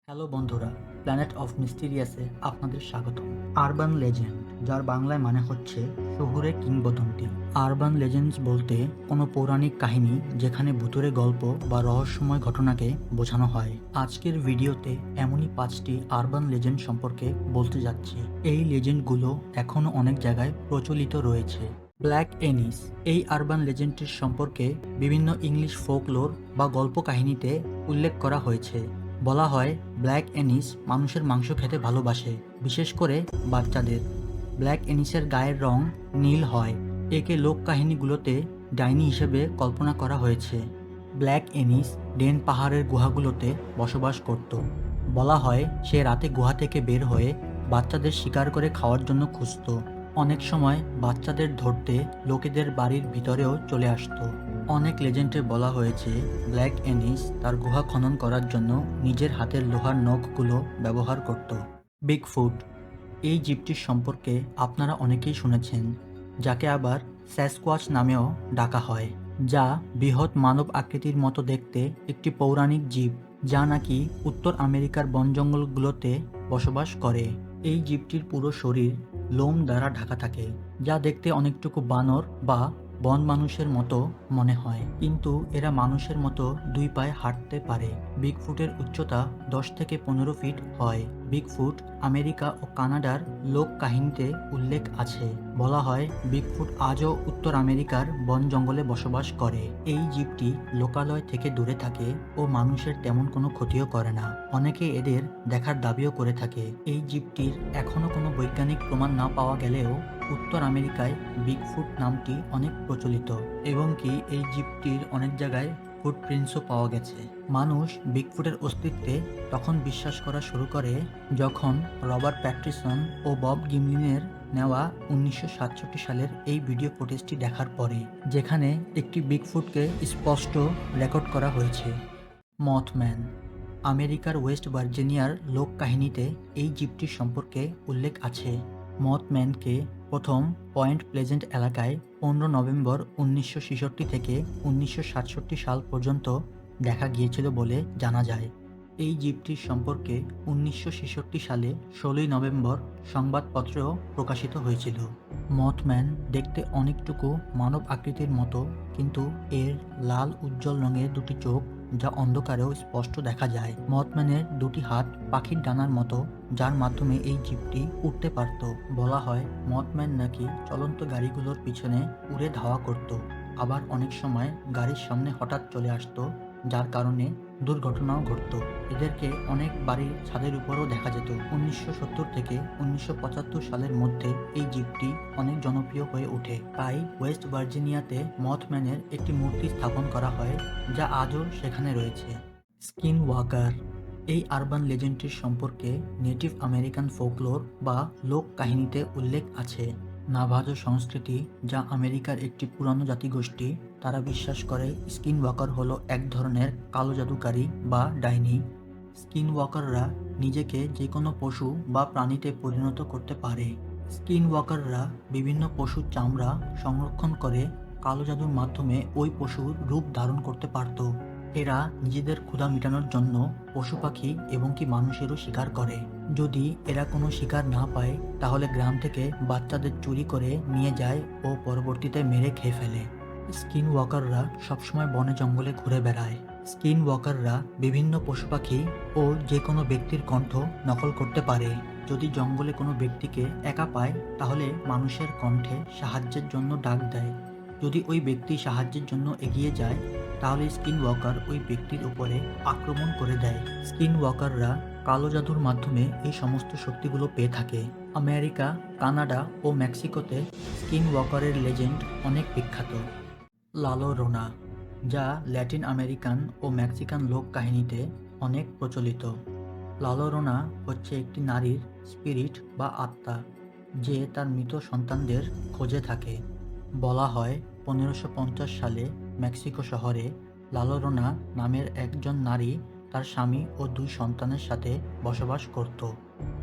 Hello বন্ধুরা, planet of মিস্টিরিয়াসে আপনাদের স্বাগত। আরবান লেজেন্ড, যার বাংলায় মানে হচ্ছে শহুরে কিংবদন্তি। আরবান লেজেন্ডস বলতে কোনো পৌরাণিক কাহিনী যেখানে ভূতুরে গল্প বা রহস্যময় ঘটনাকে বোঝানো হয়। আজকের ভিডিওতে এমনই 5টি আরবান লেজেন্ড সম্পর্কে বলতে যাচ্ছি। এই লেজেন্ডগুলো এখনও অনেক জায়গায় প্রচলিত রয়েছে। ব্ল্যাক এনিস, এই আরবান লেজেন্ডটির সম্পর্কে বিভিন্ন ইংলিশ ফোকলোর বা গল্প কাহিনীতে উল্লেখ করা হয়েছে। বলা হয় ব্ল্যাক এনিস মানুষের মাংস খেতে ভালোবাসে, বিশেষ করে বাচ্চাদের। ব্ল্যাক এনিসের গায়ের রং নীল হয়। একে লোক কাহিনীগুলোতে ডাইনি হিসেবে কল্পনা করা হয়েছে। ব্ল্যাক এনিস ডেন পাহাড়ের গুহাগুলোতে বসবাস করত। বলা হয় সে রাতে গুহা থেকে বের হয়ে বাচ্চাদের শিকার করে খাওয়ার জন্য খুঁজত। অনেক সময় বাচ্চাদের ধরতে লোকেদের বাড়ির ভিতরেও চলে আসতো। অনেক লেজেন্ডে বলা হয়েছে ব্ল্যাক এনিস তার গুহা খনন করার জন্য নিজের হাতের লোহার নখগুলো ব্যবহার করত। বিগফুট, এই জীবটির সম্পর্কে আপনারা অনেকেই শুনেছেন, যাকে আবার স্যাসকোয়াচ নামেও ডাকা হয়, যা বৃহৎ মানব আকৃতির মতো দেখতে একটি পৌরাণিক জীব, যা নাকি উত্তর আমেরিকার বন জঙ্গলগুলোতে বসবাস করে। এই জীবটির পুরো শরীর লোম দ্বারা ঢাকা থাকে, যা দেখতে অনেকটুকু বানর বা বন মানুষের মতো মনে হয়, কিন্তু এরা মানুষের মতো 2 পায়ে হাঁটতে পারে। বিগফুটের উচ্চতা 10 থেকে 15 ফিট হয়। বিগফুট আমেরিকা ও কানাডার লোক কাহিনীতে উল্লেখ আছে। বলা হয় বিগফুট আজও উত্তর আমেরিকার বন জঙ্গলে বসবাস করে। এই জীবটি লোকালয় থেকে দূরে থাকে ও মানুষের তেমন কোনো ক্ষতিও করে না। অনেকে এদের দেখার দাবিও করে থাকে। এই জীবটির এখনো কোনো বৈজ্ঞানিক প্রমাণ না পাওয়া গেলেও উত্তর আমেরিকায় বিগফুট নামটি অনেক প্রচলিত, এবং কি এই জীবটির অনেক জায়গায় ফুটপ্রিন্টসও পাওয়া গেছে। মানুষ বিগফুটের অস্তিত্বে তখন বিশ্বাস করা শুরু করে যখন রবার্ট প্যাট্রিসন ও বব গিমলিনের নেওয়া 1967 সালের এই ভিডিও ফুটেজটি দেখার পরে, যেখানে একটি বিগফুটকে স্পষ্ট রেকর্ড করা হয়েছে। মথম্যান, আমেরিকার ওয়েস্ট ভার্জিনিয়ার লোক কাহিনীতে এই জীবটির সম্পর্কে উল্লেখ আছে। মথম্যানকে প্রথম পয়েন্ট প্লেজেন্ট এলাকায় 15 নভেম্বর 1966 থেকে 1967 সাল পর্যন্ত দেখা গিয়েছিল বলে জানা যায়। এই জীবটির সম্পর্কে 1966 সালে 16 নভেম্বর সংবাদপত্রেও প্রকাশিত হয়েছিল। মথম্যান দেখতে অনেকটুকু মানব আকৃতির মতো, কিন্তু এর লাল উজ্জ্বল রঙের দুটি চোখ, যা অন্ধকারেও স্পষ্ট দেখা যায়। মথম্যানের দুটি হাত পাখির ডানার মতো, যার মাধ্যমে এই জীবটি উঠতে পারত। বলা হয় মথম্যান নাকি চলন্ত গাড়িগুলোর পিছনে উড়ে ধাওয়া করত, আবার অনেক সময় গাড়ির সামনে হঠাৎ চলে আসতো, যার কারণে দুর্ঘটনাও ঘটত। এদেরকে অনেক বাড়ির ছাদের উপরও দেখা যেত। 1970 থেকে 1975 সালের মধ্যে এই জীবটি অনেক জনপ্রিয় হয়ে ওঠে। তাই ওয়েস্ট ভার্জিনিয়াতে মথম্যানের একটি মূর্তি স্থাপন করা হয়, যা আজও সেখানে রয়েছে। স্কিন ওয়াকার, এই আরবান লেজেন্ডটির সম্পর্কে নেটিভ আমেরিকান ফোকলোর বা লোক কাহিনীতে উল্লেখ আছে। নাভাজো সংস্কৃতি, যা আমেরিকার একটি পুরানো জাতিগোষ্ঠী, তারা বিশ্বাস করে স্কিন ওয়াকার হলো এক ধরনের কালো জাদুকারী বা ডাইনি। স্কিন ওয়াকাররা নিজেকে যে কোনো পশু বা প্রাণীতে পরিণত করতে পারে। স্কিন ওয়াকাররা বিভিন্ন পশুর চামড়া সংরক্ষণ করে কালো জাদুর মাধ্যমে ওই পশুর রূপ ধারণ করতে পারত। এরা নিজেদের ক্ষুধা মেটানোর জন্য পশু পাখি এবং কি মানুষেরও শিকার করে। যদি এরা কোনো শিকার না পায়, তাহলে গ্রাম থেকে বাচ্চাদের চুরি করে নিয়ে যায় ও পরবর্তীতে মেরে খেয়ে ফেলে। স্কিন ওয়াকাররা সবসময় বনে জঙ্গলে ঘুরে বেড়ায়। স্কিন ওয়াকাররা বিভিন্ন পশু পাখি ও যে কোনো ব্যক্তির কণ্ঠ নকল করতে পারে। যদি জঙ্গলে কোনো ব্যক্তিকে একা পায়, তাহলে মানুষের কণ্ঠে সাহায্যের জন্য ডাক দেয়। যদি ওই ব্যক্তি সাহায্যের জন্য এগিয়ে যায়, তাহলে স্কিন ওয়াকার ওই ব্যক্তির উপরে আক্রমণ করে দেয়। স্কিন ওয়াকাররা কালো জাদুর মাধ্যমে এই সমস্ত শক্তিগুলো পেয়ে থাকে। আমেরিকা, কানাডা ও মেক্সিকোতে স্কিন ওয়াকারের লেজেন্ড অনেক বিখ্যাত। লা llorona, যা ল্যাটিন আমেরিকান ও মেক্সিকান লোক কাহিনীতে অনেক প্রচলিত। লা llorona হচ্ছে একটি নারীর স্পিরিট বা আত্মা, যে তার মৃত সন্তানদের খোঁজে থাকে। বলা হয় 1550 সালে মেক্সিকো শহরে লা llorona নামের একজন নারী তার স্বামী ও 2 সন্তানের সাথে বসবাস করত।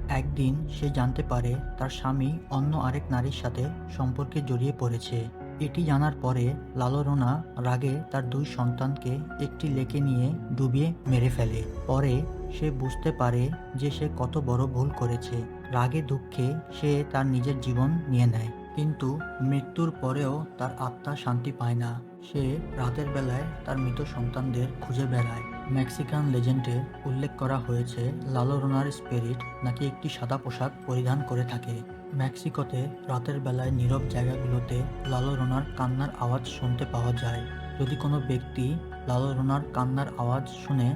একদিন সে জানতে পারে তার স্বামী অন্য আরেক নারীর সাথে সম্পর্কে জড়িয়ে পড়েছে। এটি জানার পরে লা llorona রাগে তার 2 সন্তানকে একটি লেকে নিয়ে ডুবিয়ে মেরে ফেলে। পরে সে বুঝতে পারে যে সে কত বড় ভুল করেছে। রাগে দুঃখে সে তার নিজের জীবন নিয়ে নেয়, কিন্তু মৃত্যুর পরেও তার আত্মা শান্তি পায় না। সে রাতের বেলায় তার মৃত সন্তানদের খুঁজে বেড়ায়। মেক্সিকান লেজেন্ডে উল্লেখ করা হয়েছে লা lloroনার স্পিরিট নাকি একটি সাদা পোশাক পরিধান করে থাকে। মেক্সিকোতে রাতের বেলায় নীরব জায়গাগুলোতে লা lloroনার কান্নার আওয়াজ শুনতে পাওয়া যায়। যদি কোনো ব্যক্তি লা lloroনার কান্নার আওয়াজ শুনে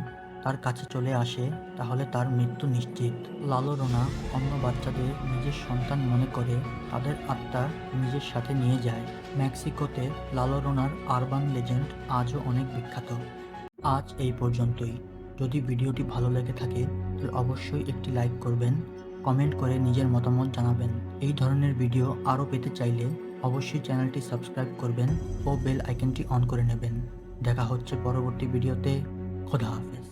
তার কাছে চলে আসে, তাহলে তার মৃত্যু নিশ্চিত। লা lloরোনা অন্য বাচ্চাদের নিজের সন্তান মনে করে তাদের আত্মা নিজের সাথে নিয়ে যায়। মেক্সিকোতে লা lloরোনার আরবান লেজেন্ড আজও অনেক বিখ্যাত। আজ এই পর্যন্তই। যদি ভিডিওটি ভালো লেগে থাকে তাহলে অবশ্যই একটি লাইক করবেন, কমেন্ট করে নিজের মতামত জানাবেন। এই ধরনের ভিডিও আরও পেতে চাইলে অবশ্যই চ্যানেলটি সাবস্ক্রাইব করবেন ও বেল আইকনটি অন করে নেবেন। দেখা হচ্ছে পরবর্তী ভিডিওতে। খোদা হাফেজ।